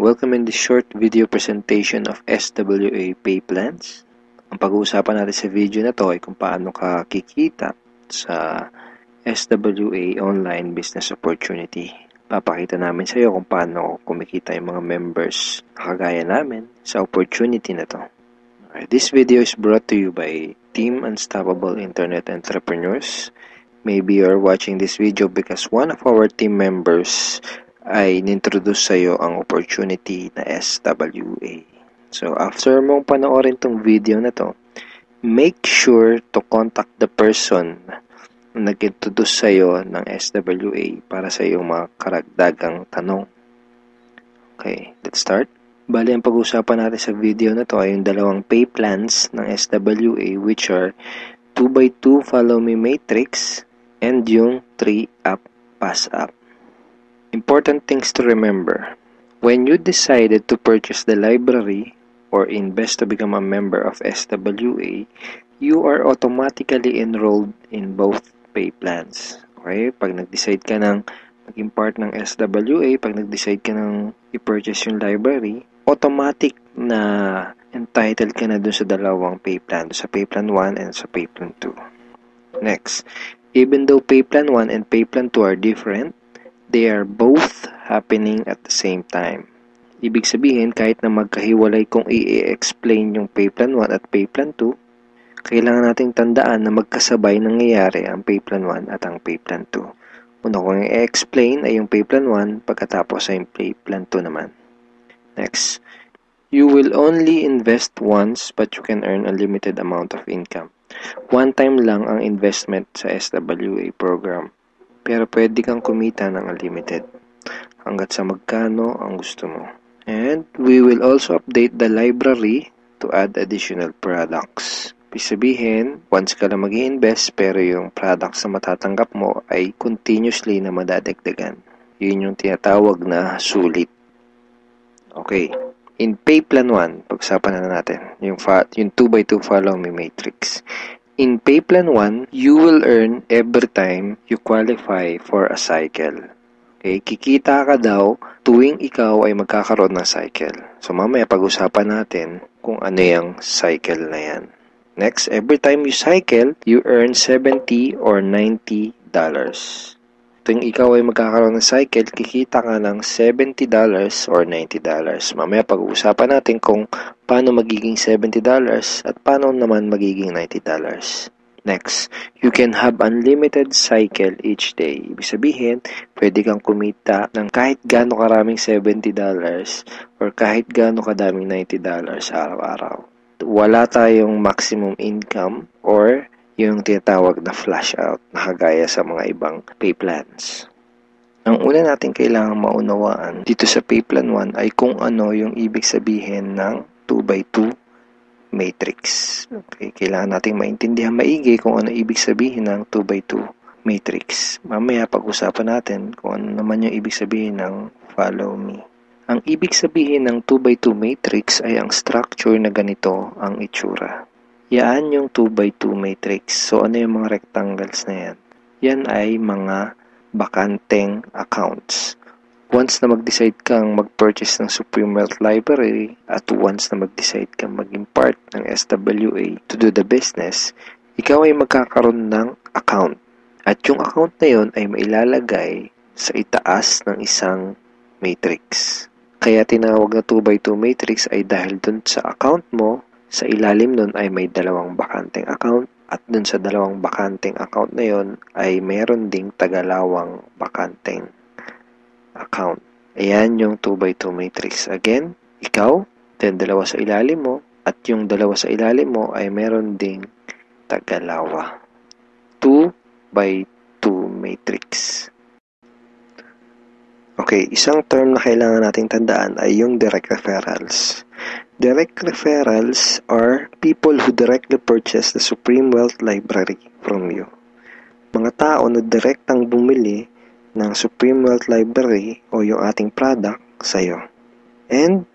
Welcome in this short video presentation of SWA Pay Plans. Ang pag-uusapan natin sa video na to ay kung paano ka kikita sa SWA Online Business Opportunity. Papakita namin sa iyo kung paano kumikita yung mga members na kagaya namin sa opportunity na to. This video is brought to you by Team Unstoppable Internet Entrepreneurs. Maybe you're watching this video because one of our team members ay nintroduce sa iyo ang opportunity na SWA. So, after mong panoorin tong video na to, make sure to contact the person na nag-introduce sa iyo ng SWA para sa iyong mga karagdagang tanong. Okay, let's start. Bali, ang pag-usapan natin sa video na to ay yung dalawang pay plans ng SWA, which are 2x2 Follow Me Matrix and yung 3-App Pass App. Important things to remember. When you decided to purchase the library or invest to become a member of SWA, you are automatically enrolled in both pay plans. Okay? Pag nag-decide ka ng maging part ng SWA, pag nag-decide ka ng i-purchase yung library, automatic na entitled ka na dun sa dalawang pay plan, sa pay plan 1 and sa pay plan 2. Next, even though pay plan 1 and pay plan 2 are different, they are both happening at the same time. Ibig sabihin, kahit na magkahiwalay kung i-explain yung pay plan 1 at pay plan 2, kailangan nating tandaan na magkasabay nangyayari ang pay plan 1 at ang pay plan 2. Una kong i-explain ay yung pay plan 1, pagkatapos ay yung pay plan 2 naman. Next, you will only invest once but you can earn a limited amount of income. One time lang ang investment sa SWA program. Pero pwede kang kumita ng unlimited hanggat sa magkano ang gusto mo. And we will also update the library to add additional products. Ibig sabihin, once ka lang mag-i-invest pero yung products na matatanggap mo ay continuously na madadagdagan. Yun yung tinatawag na sulit. Okay. In pay plan 1, pag-usapan na natin yung 2x2 Follow Me Matrix. In pay plan 1, you will earn every time you qualify for a cycle. Okay, kikita ka daw tuwing ikaw ay magkakaroon ng cycle. So mamaya pag-usapan natin kung ano yung cycle na yan. Next, every time you cycle, you earn $70 or $90. Tuwing ikaw ay magkakaroon ng cycle, kikita ka ng $70 or $90. Mamaya pag-uusapan natin kung paano magiging $70 at paano naman magiging $90. Next, you can have unlimited cycle each day. Ibig sabihin, pwede kang kumita ng kahit gaano karaming $70 or kahit gaano kadaming $90 araw-araw. Wala tayong maximum income or yung tinatawag na flash out na kagaya sa mga ibang pay plans. Ang una natin kailangang maunawaan dito sa pay plan 1 ay kung ano yung ibig sabihin ng 2x2 matrix. Okay, kailangan nating maintindihan maigi kung ano ibig sabihin ng 2x2 matrix. Mamaya pag-usapan natin kung ano naman yung ibig sabihin ng follow me. Ang ibig sabihin ng 2x2 matrix ay ang structure na ganito ang itsura. Yan yung 2x2 matrix. So, ano yung mga rectangles na yan? Yan ay mga bakanteng accounts. Once na mag-decide kang mag-purchase ng Supreme Wealth Library at once na mag-decide kang maging part ng SWA to do the business, ikaw ay magkakaroon ng account. At yung account na yun ay mailalagay sa itaas ng isang matrix. Kaya tinawag na 2x2 matrix ay dahil dun sa account mo, sa ilalim nun ay may dalawang bakanteng account at dun sa dalawang bakanteng account na yun ay meron ding tagalawang bakanteng account. Ayan yung 2x2 matrix. Again, ikaw, then dalawa sa ilalim mo at yung dalawa sa ilalim mo ay meron ding tagalawa. 2x2 matrix. Okay, isang term na kailangan nating tandaan ay yung direct referrals. Direct referrals are people who directly purchase the Supreme Wealth Library from you. Mga tao na direktang bumili ng Supreme Wealth Library o yung ating product sa'yo. And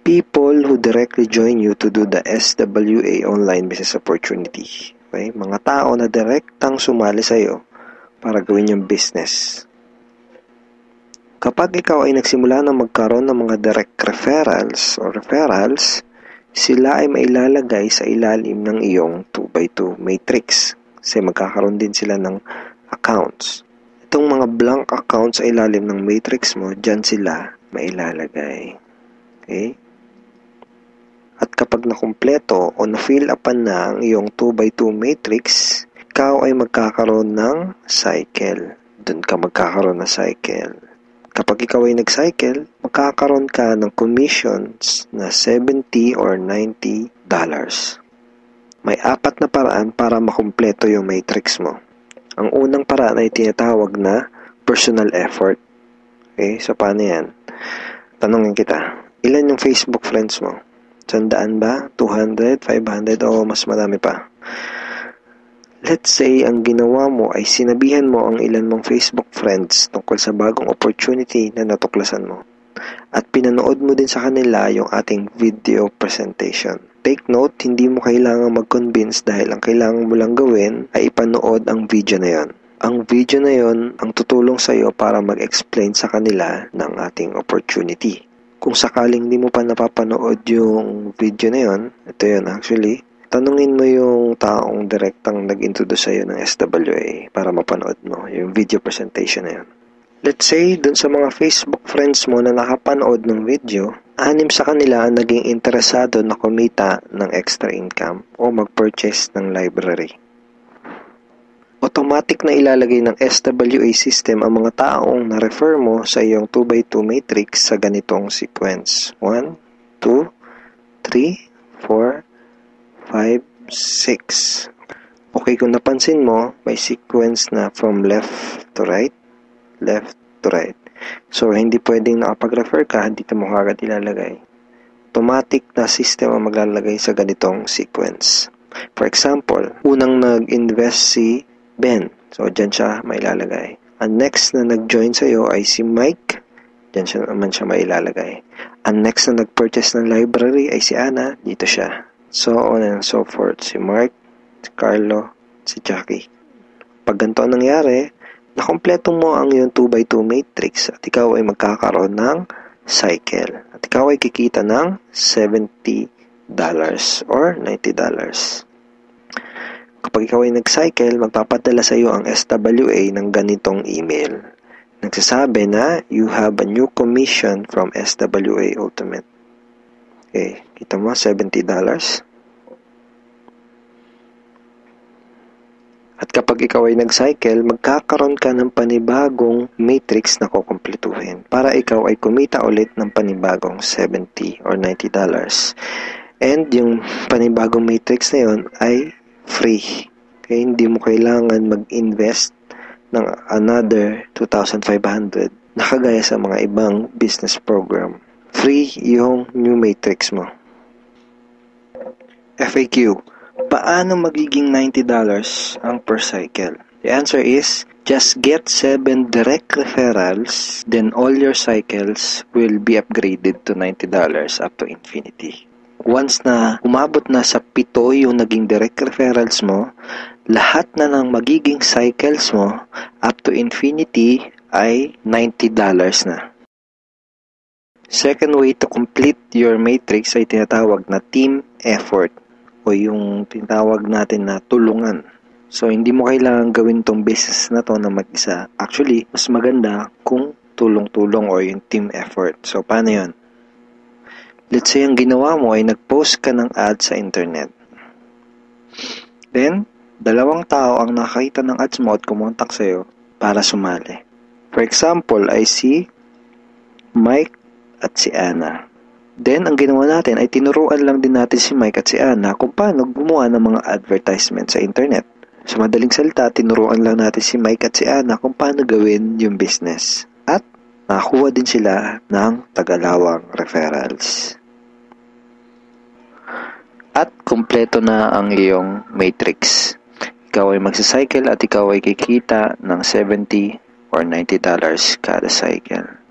people who directly join you to do the SWA Online Business Opportunity. Okay? Mga tao na direktang sumali sa'yo para gawin yung business. Kapag ikaw ay nagsimula na magkaroon ng mga direct referrals o referrals, sila ay mailalagay sa ilalim ng iyong 2x2 matrix kasi magkakaroon din sila ng accounts. Itong mga blank accounts sa ilalim ng matrix mo, dyan sila mailalagay. Okay? At kapag nakumpleto o na-fill upan na ang iyong 2x2 matrix, ikaw ay magkakaroon ng cycle. Doon ka magkakaroon ng cycle. Kapag ikaw ay nag-cycle, magkakaroon ka ng commissions na $70 or $90. May 4 na paraan para makumpleto yung matrix mo. Ang unang paraan ay tinatawag na personal effort. Okay, so paano yan? Tanungin kita, ilan yung Facebook friends mo? 100 ba? 200? 500? O mas marami pa? Let's say, ang ginawa mo ay sinabihan mo ang ilan mong Facebook friends tungkol sa bagong opportunity na natuklasan mo. At pinanood mo din sa kanila yung ating video presentation. Take note, hindi mo kailangang mag-convince dahil ang kailangan mo lang gawin ay ipanood ang video na yon. Ang video na yon ang tutulong sa iyo para mag-explain sa kanila ng ating opportunity. Kung sakaling di mo pa napapanood yung video na yon, ito yun actually, tanungin mo yung taong direktang nag-introduce sa'yo ng SWA para mapanood mo yung video presentation na yun. Let's say, dun sa mga Facebook friends mo na nakapanood ng video, 6 sa kanila ang naging interesado na kumita ng extra income o mag-purchase ng library. Automatic na ilalagay ng SWA system ang mga taong na-refer mo sa iyong 2x2 matrix sa ganitong sequence. 1, 2, 3, 4, 5, 6. Okay, kung napansin mo, may sequence na from left to right, left to right. So, hindi pwedeng nakapag-refer ka, dito mo kagad ilalagay. Automatic na system ang maglalagay sa ganitong sequence. For example, unang nag-invest si Ben. So, dyan siya mailalagay. Ang next na nag-join sa'yo ay si Mike. Dyan siya naman siya mailalagay. Ang next na nag-purchase ng library ay si Anna. Dito siya. So on and so forth. Si Mark, si Carlo, si Jackie. Pag ganito ang nangyari, nakompleto mo ang iyong 2x2 matrix at ikaw ay magkakaroon ng cycle. At ikaw ay kikita ng $70 or $90. Kapag ikaw ay nag-cycle, magpapadala sa iyo ang SWA ng ganitong email. Nagsasabi na, you have a new commission from SWA Ultimate. Okay, kita mo, $70. At kapag ikaw ay nag-cycle, magkakaroon ka ng panibagong matrix na kukumpletuhin para ikaw ay kumita ulit ng panibagong $70 or $90. And yung panibagong matrix na yun ay free. Okay, hindi mo kailangan mag-invest ng another 2,500 na kagaya sa mga ibang business program. Free yung new matrix mo. FAQ. Paano magiging $90 ang per cycle? The answer is, just get 7 direct referrals, then all your cycles will be upgraded to $90 up to infinity. Once na umabot na sa 7 yung naging direct referrals mo, lahat na ng magiging cycles mo up to infinity ay $90 na. Second way to complete your matrix ay tinatawag na team effort o yung tinatawag natin na tulungan. So, hindi mo kailangan gawin tong business na to na mag-isa. Actually, mas maganda kung tulong-tulong o yung team effort. So, paano yun? Let's say, ang ginawa mo ay nag-post ka ng ad sa internet. Then, 2 tao ang nakakita ng ads mo at kumontak sa'yo para sumali. For example, ay si Mike at si Anna. Then, ang ginawa natin ay tinuruan lang din natin si Mike at si Anna kung paano gumawa ng mga advertisement sa internet. Sa madaling salita, tinuruan lang natin si Mike at si Anna kung paano gawin yung business. At nakakuha din sila ng tagalawang referrals. At kumpleto na ang iyong matrix. Ikaw ay magsacycle at ikaw ay kikita ng $70 or $90 kada cycle.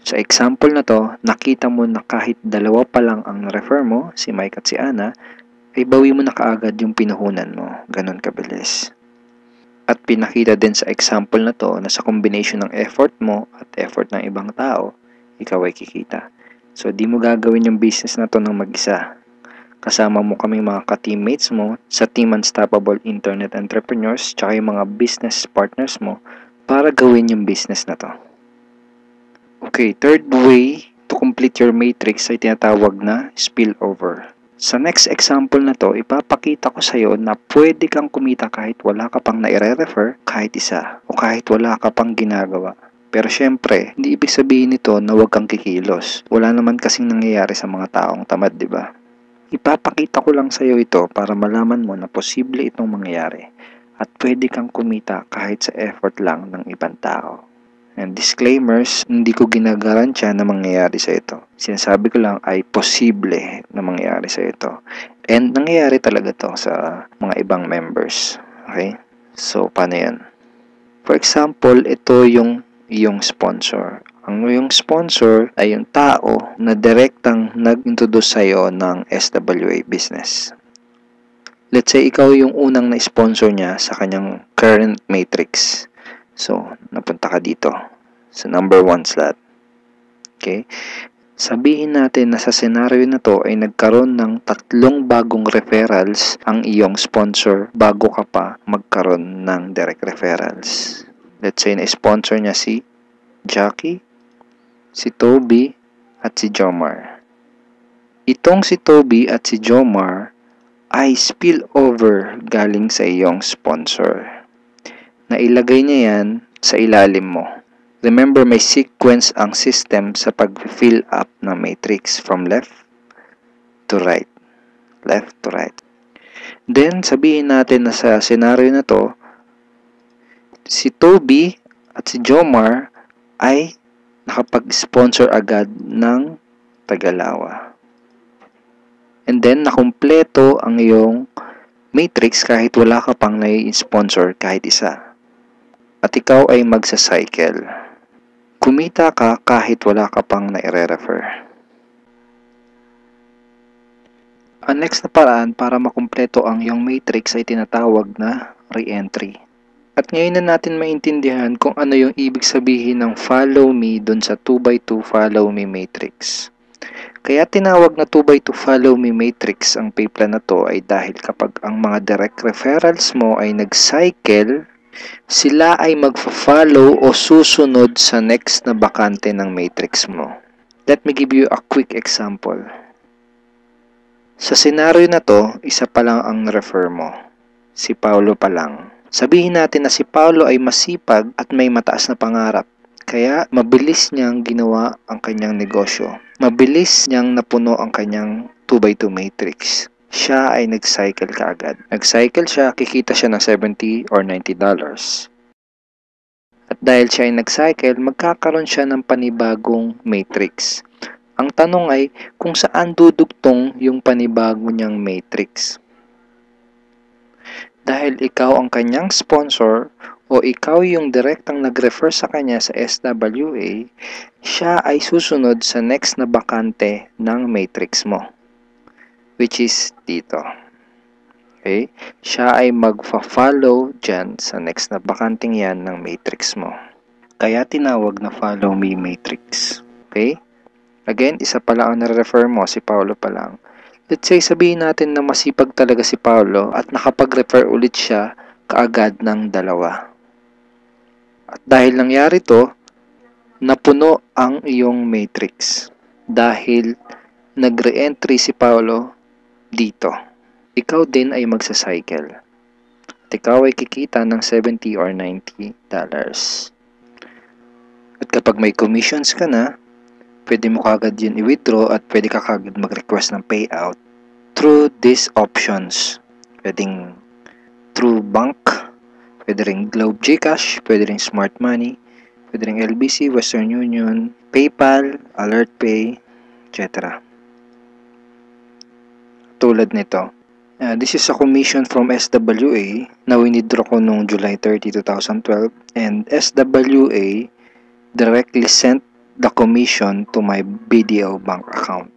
Sa example na to, nakita mo na kahit 2 pa lang ang refer mo, si Mike at si Anna, ay bawi mo na kaagad yung pinuhunan mo. Ganon kabilis. At pinakita din sa example na to na sa combination ng effort mo at effort ng ibang tao, ikaw ay kikita. So, di mo gagawin yung business na to ng mag-isa. Kasama mo kaming mga ka-teammates mo sa Team Unstoppable Internet Entrepreneurs tsaka yung mga business partners mo para gawin yung business na to. Okay, third way to complete your matrix ay tinatawag na spillover. Sa next example na to, ipapakita ko sa iyo na pwede kang kumita kahit wala ka pang naire-refer, kahit isa, o kahit wala ka pang ginagawa. Pero syempre, hindi ibig sabihin nito na huwag kang kikilos. Wala naman kasing nangyayari sa mga taong tamad, di ba? Ipapakita ko lang sa iyo ito para malaman mo na posible itong mangyayari at pwede kang kumita kahit sa effort lang ng ibang tao. And disclaimers, hindi ko ginagarantiya na mangyayari sa ito. Sinasabi ko lang ay posible na mangyayari sa ito. And nangyayari talaga to sa mga ibang members. Okay? So, paano yan? For example, ito yung iyong sponsor. Ang iyong sponsor ay yung tao na direktang nag-introduce sa'yo ng SWA business. Let's say, ikaw yung unang na-sponsor niya sa kanyang current matrix. So, napunta ka dito sa number 1 slot. Okay? Sabihin natin na sa senaryo na to ay nagkaroon ng 3 bagong referrals ang iyong sponsor bago ka pa magkaroon ng direct referrals. Let's say na-sponsor niya si Jackie, si Toby, at si Jomar. Itong si Toby at si Jomar ay spillover galing sa iyong sponsor. Nailagay niya yan sa ilalim mo. Remember, may sequence ang system sa pag-fill up ng matrix from left to right. Left to right. Then, sabihin natin na sa scenario na to, si Toby at si Jomar ay nakapag-sponsor agad ng Tagalawa. And then, nakumpleto ang iyong matrix kahit wala ka pang nai-sponsor kahit isa. At ikaw ay magsa-cycle. Kumita ka kahit wala ka pang nai-refer. Ang next na paraan para makumpleto ang iyong matrix ay tinatawag na re-entry. At ngayon na natin maintindihan kung ano yung ibig sabihin ng follow me dun sa 2x2 follow me matrix. Kaya tinawag na 2x2 follow me matrix ang pay plan na to ay dahil kapag ang mga direct referrals mo ay nag-cycle, sila ay magfa-follow o susunod sa next na bakante ng matrix mo. Let me give you a quick example. Sa senaryo na to, isa pa lang ang refer mo. Si Paulo pa lang. Sabihin natin na si Paulo ay masipag at may mataas na pangarap. Kaya mabilis niyang ginawa ang kanyang negosyo. Mabilis niyang napuno ang kanyang 2x2 matrix. Siya ay nag-cycle kaagad. Nag-cycle siya, kikita siya ng $70 or $90. At dahil siya ay nag-cycle, magkakaroon siya ng panibagong matrix. Ang tanong ay kung saan dudugtong yung panibago niyang matrix. Dahil ikaw ang kanyang sponsor o ikaw yung direktang nag-refer sa kanya sa SWA, siya ay susunod sa next na bakante ng matrix mo. Which is dito. Okay? Siya ay magfa-follow dyan sa next na bakanting yan ng matrix mo. Kaya tinawag na follow me matrix. Okay? Again, isa pa lang ang nare-refer mo, si Paulo pa lang. Let's say, sabihin natin na masipag talaga si Paulo at nakapag-refer ulit siya kaagad ng 2. At dahil nangyari to, napuno ang iyong matrix. Dahil nag-re-entry si Paulo dito. Ikaw din ay magsa-cycle. At ikaw ay kikita ng $70 or $90. At kapag may commissions ka na, pwede mo kagad yun i-withdraw at pwede ka kagad mag-request ng payout through these options. Pwedeng through bank, pwede ring Globe GCash, pwede ring Smart Money, pwede ring LBC, Western Union, PayPal, AlertPay, etc. Tulad nito. This is a commission from SWA na winidraw ko noong July 30, 2012 and SWA directly sent the commission to my BDO bank account.